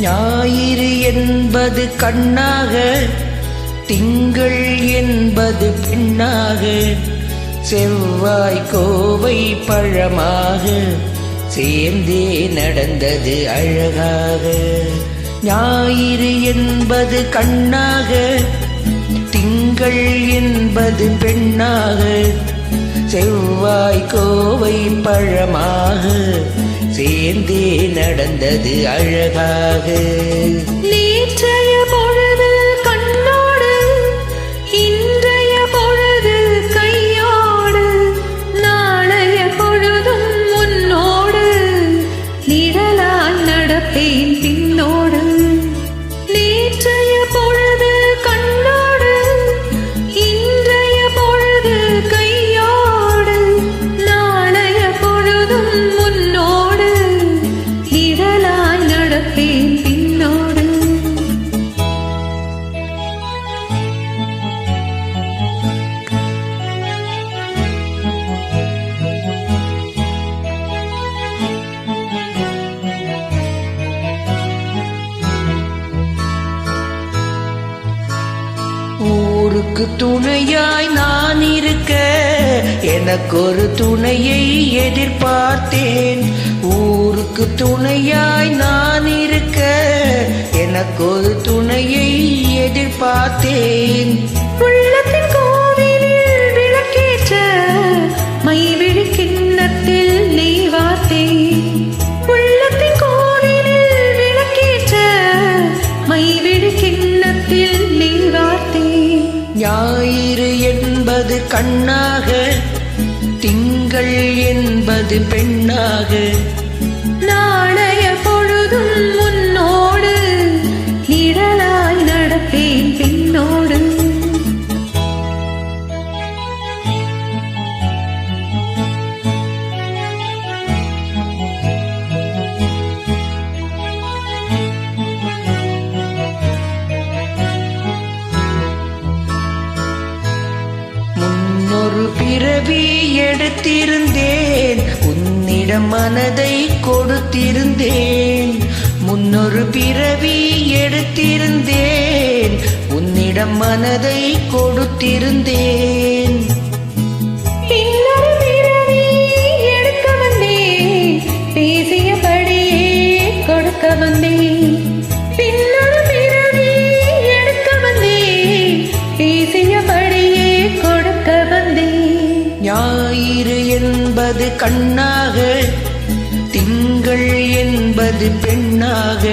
ஞாயிறு என்பது கண்ணாக, திங்கள் என்பது பெண்ணாக, செவ்வாய் கோவை பழமாக சேர்ந்தே நடந்தது அழகாக. ஞாயிறு என்பது கண்ணாக, திங்கள் என்பது பெண்ணாக, செவ்வாய் கோவை பழமாக சேர்ந்தே நடந்தது அழகாக. நேற்றைய பொழுது கண்ணோடு, இன்றைய பொழுது கையோடு, நாளைய பொழுதும் உன்னோடு, நிழலாய் நடப்பேன் பின்னோடு. நேற்றைய பொழுது கண்ணோடு, இன்றைய பொழுது கையோடு, நாளைய பொழுதும் உன்னோடு, நிழலாய் நடப்பேன் பின்னோடு. ஊருக்கு துணையாய் நான் இருக்க, எனக்கொரு துணையை எதிர்பார்த்தேன். ஊருக்கு துணையாய் நான் இருக்க, எனக்கொரு துணையை எதிர்பார்த்தேன். உள்ளத்தின் கோவிலில் விளக்கேற்ற மைவிழி கிண்ணத்தில் நெய் வார்த்தேன். உள்ளத்தின் கோவிலில் விளக்கேற்ற மைவிழி கிண்ணத்தில் நெய் வார்த்தேன். ஞாயிறு என்பது கண்ணாக, திங்கள் என்பது பெண்ணாக, நாளைய பொழுதும் உன்னோடு, நிழலாய் நடப்பேன் பின்னோடு. முன்னொரு பிறவி எடுத்திருந்தேன், உன்னிடம் மனதை கொடுத்திருந்தேன். முன்னொரு பிறவி எடுத்திருந்தேன், உன்னிடம் மனதை கொடுத்திருந்தேன். இன்னொரு பிறவி எடுக்க வந்தேன், பேசியபடியே கொடுக்க வந்தேன். இன்னொரு பிறவி எடுக்க வந்தேன், பேசியபடியே கொடுக்க வந்தேன். ஞாயிறு என்பது கண்ணாக, திங்கள் என்பது பெண்ணாக,